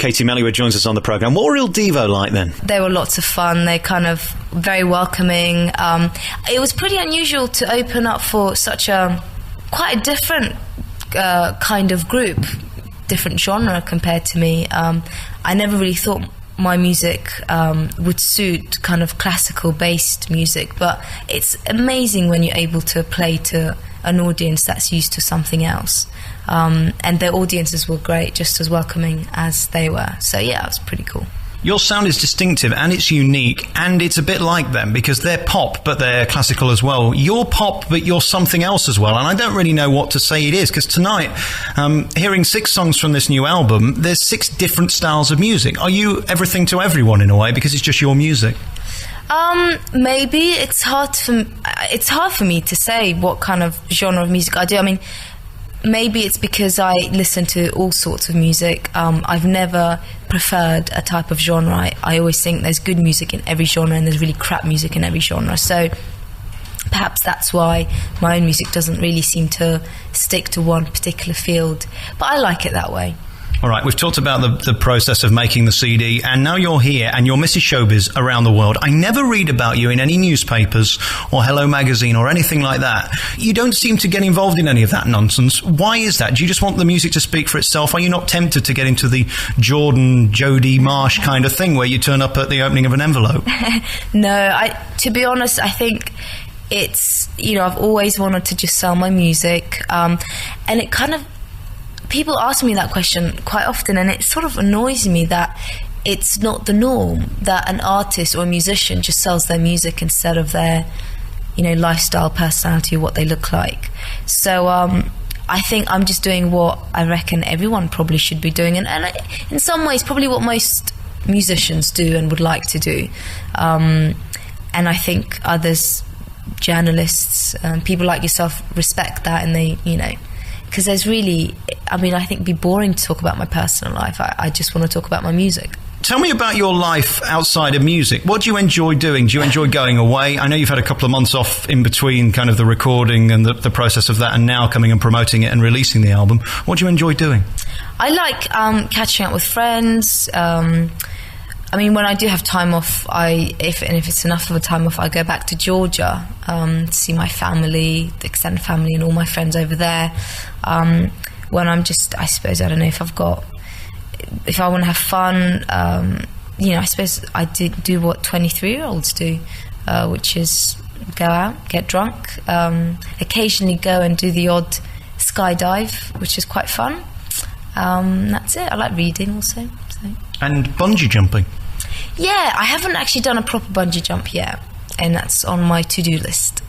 Katie Melua joins us on the programme. What were Il Divo like then? They were lots of fun. They kind of very welcoming. It was pretty unusual to open up for such quite a different kind of group, different genre compared to me. I never really thought my music would suit kind of classical based music, but it's amazing when you're able to play to an audience that's used to something else. And their audiences were great, just as welcoming as they were. So yeah, it was pretty cool. Your sound is distinctive and it's unique, and it's a bit like them because they're pop but they're classical as well. You're pop but you're something else as well, and I don't really know what to say it is, because tonight, hearing 6 songs from this new album, there's 6 different styles of music. Are you everything to everyone in a way because it's just your music? Maybe. It's hard for me to say what kind of genre of music I do. I mean, maybe it's because I listen to all sorts of music. I've never preferred a type of genre. I always think there's good music in every genre and there's really crap music in every genre. So perhaps that's why my own music doesn't really seem to stick to one particular field. But I like it that way. All right, we've talked about the process of making the CD, and now you're here and you're Mrs. Showbiz around the world. I never read about you in any newspapers or Hello Magazine or anything like that. You don't seem to get involved in any of that nonsense. Why is that? Do you just want the music to speak for itself? Are you not tempted to get into the Jordan, Jodie Marsh kind of thing where you turn up at the opening of an envelope? No, to be honest, I think it's, I've always wanted to just sell my music, and it kind of, people ask me that question quite often, and it sort of annoys me that it's not the norm that an artist or a musician just sells their music instead of their, lifestyle, personality, what they look like. So I think I'm just doing what I reckon everyone probably should be doing, and in some ways probably what most musicians do and would like to do. And I think others, journalists, people like yourself, respect that, and they, because there's really, I think it'd be boring to talk about my personal life. I just want to talk about my music. Tell me about your life outside of music. What do you enjoy doing? Do you enjoy going away? I know you've had a couple of months off in between kind of the recording and the process of that, and now coming and promoting it and releasing the album. What do you enjoy doing? I like catching up with friends. When I do have time off, if it's enough of a time off, I go back to Georgia to see my family, the extended family, and all my friends over there. When I'm just, I suppose, I don't know, if I want to have fun, I suppose I do what 23-year-olds do, which is go out, get drunk, occasionally go and do the odd skydive, which is quite fun. That's it. I like reading also. So. And bungee jumping? Yeah, I haven't actually done a proper bungee jump yet, and that's on my to-do list.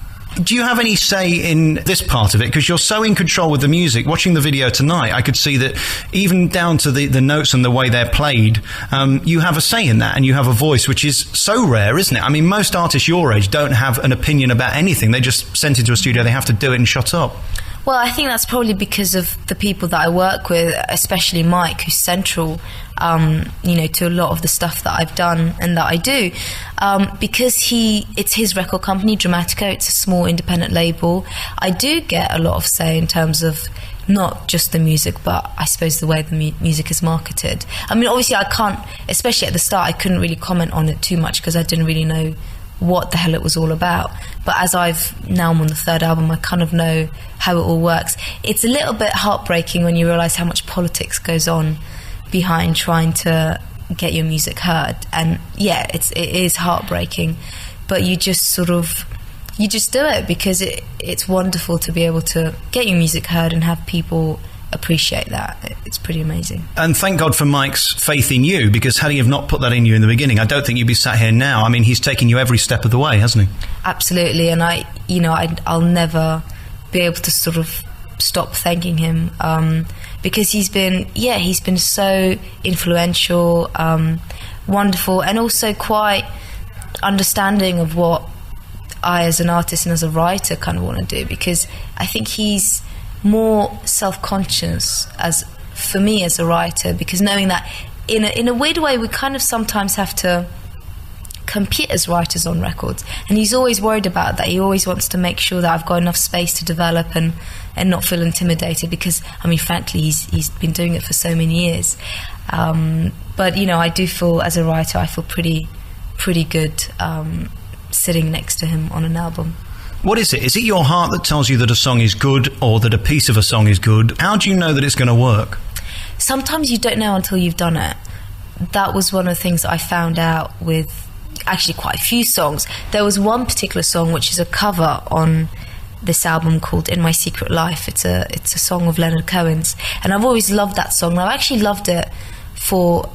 Do you have any say in this part of it? Because you're so in control with the music. Watching the video tonight, I could see that even down to the notes and the way they're played, you have a say in that, and you have a voice, which is so rare, isn't it? I mean, most artists your age don't have an opinion about anything. They just sent into a studio, they have to do it and shut up. Well, I think that's probably because of the people that I work with, especially Mike, who's central, to a lot of the stuff that I've done and that I do. Because it's his record company, Dramatico, it's a small independent label. I do get a lot of say in terms of not just the music, but I suppose the way the music is marketed. Obviously I can't, especially at the start, I couldn't really comment on it too much because I didn't really know what the hell it was all about. But as I'm on the 3rd album, I kind of know how it all works. It's a little bit heartbreaking when you realise how much politics goes on behind trying to get your music heard. And yeah, it is heartbreaking, but you just do it because it's wonderful to be able to get your music heard and have people appreciate that. It's pretty amazing. And thank God for Mike's faith in you, because had he have not put that in you in the beginning, I don't think you'd be sat here now. He's taken you every step of the way, hasn't he? Absolutely. And I'll never be able to sort of stop thanking him, because he's been so influential, wonderful, and also quite understanding of what I as an artist and as a writer kind of want to do, because I think he's more self-conscious for me as a writer, because knowing that in a weird way we kind of sometimes have to compete as writers on records, and he's always worried about that. He always wants to make sure that I've got enough space to develop and not feel intimidated, because I mean, frankly, he's been doing it for so many years. But you know, I do feel, as a writer, I feel pretty good sitting next to him on an album. What is it? Is it your heart that tells you that a song is good, or that a piece of a song is good? How do you know that it's going to work? Sometimes you don't know until you've done it. That was one of the things that I found out with actually quite a few songs. There was one particular song which is a cover on this album called In My Secret Life. It's a song of Leonard Cohen's, and I've always loved that song. I've actually loved it for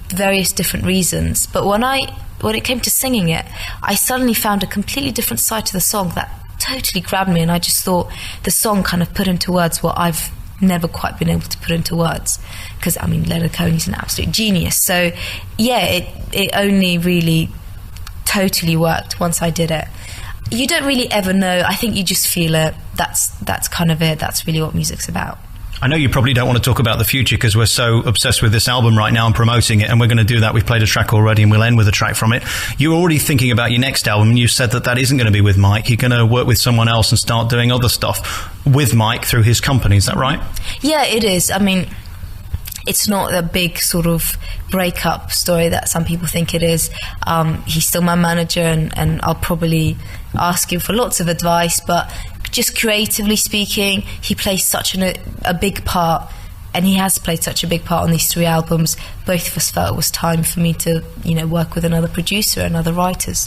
various different reasons, but when it came to singing it, I suddenly found a completely different side to the song that totally grabbed me, and I just thought the song kind of put into words what I've never quite been able to put into words, because I mean, Leonard Cohen is an absolute genius. So yeah, it only really totally worked once I did it. You don't really ever know. I think you just feel it. That's kind of it. That's really what music's about. I know you probably don't want to talk about the future because we're so obsessed with this album right now and promoting it, and we're going to do that. We've played a track already and we'll end with a track from it. You're already thinking about your next album, and you said that isn't going to be with Mike. You're going to work with someone else and start doing other stuff with Mike through his company. Is that right? Yeah, it is. I mean, it's not a big sort of breakup story that some people think it is. He's still my manager, and I'll probably ask him for lots of advice, but just creatively speaking, he plays such a big part, and he has played such a big part on these 3 albums. Both of us felt it was time for me to, you know, work with another producer and other writers.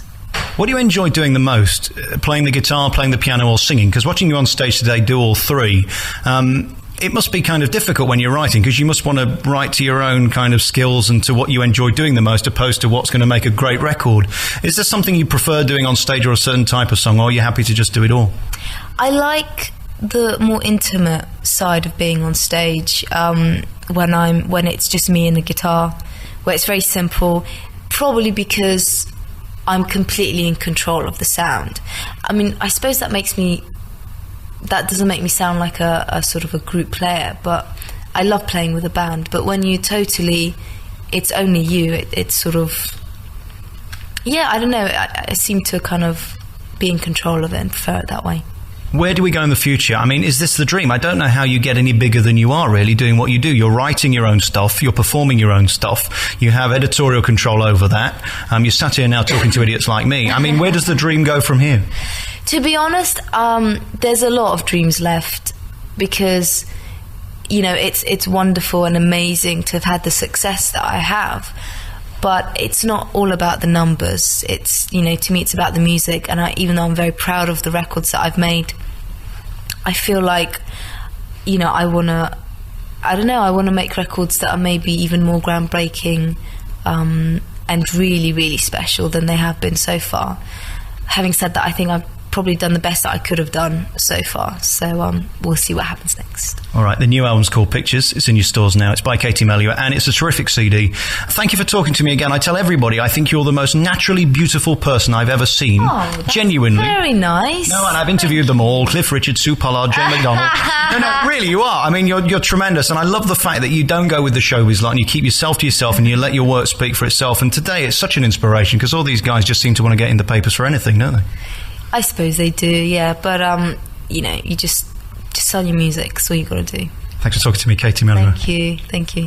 What do you enjoy doing the most? Playing the guitar, playing the piano, or singing? Because watching you on stage today do all 3, it must be kind of difficult when you're writing, because you must want to write to your own kind of skills and to what you enjoy doing the most, opposed to what's going to make a great record. Is there something you prefer doing on stage, or a certain type of song, or are you happy to just do it all? I like the more intimate side of being on stage, when it's just me and the guitar, where it's very simple, probably because I'm completely in control of the sound. I mean, I suppose that doesn't make me sound like a sort of a group player, but I love playing with a band. But when it's only you, it's sort of, yeah, I don't know, I seem to kind of be in control of it and prefer it that way. Where do we go in the future? I mean, is this the dream? I don't know how you get any bigger than you are, really, doing what you do. You're writing your own stuff, you're performing your own stuff, you have editorial control over that. You're sat here now talking to idiots like me. I mean, where does the dream go from here? To be honest, there's a lot of dreams left, because, you know, it's wonderful and amazing to have had the success that I have, but it's not all about the numbers. It's, you know, to me it's about the music, and even though I'm very proud of the records that I've made, I feel like, you know, I want to make records that are maybe even more groundbreaking and really, really special than they have been so far. Having said that, I think I've probably done the best that I could have done so far, so we'll see what happens next. All right, the new album's called Pictures. It's in your stores now. It's by Katie Melua, and it's a terrific CD. Thank you for talking to me again. I tell everybody I think you're the most naturally beautiful person I've ever seen. Oh, that's genuinely. Very nice. No, and I've interviewed them all: Cliff Richard, Sue Pollard, Jay McDonald. No, really, you are. I mean, you're tremendous, and I love the fact that you don't go with the showbiz lot, and you keep yourself to yourself, and you let your work speak for itself. And today it's such an inspiration, because all these guys just seem to want to get in the papers for anything, don't they? I suppose they do, yeah. But, you know, you just sell your music. That's all you got to do. Thanks for talking to me, Katie Melua. Thank you.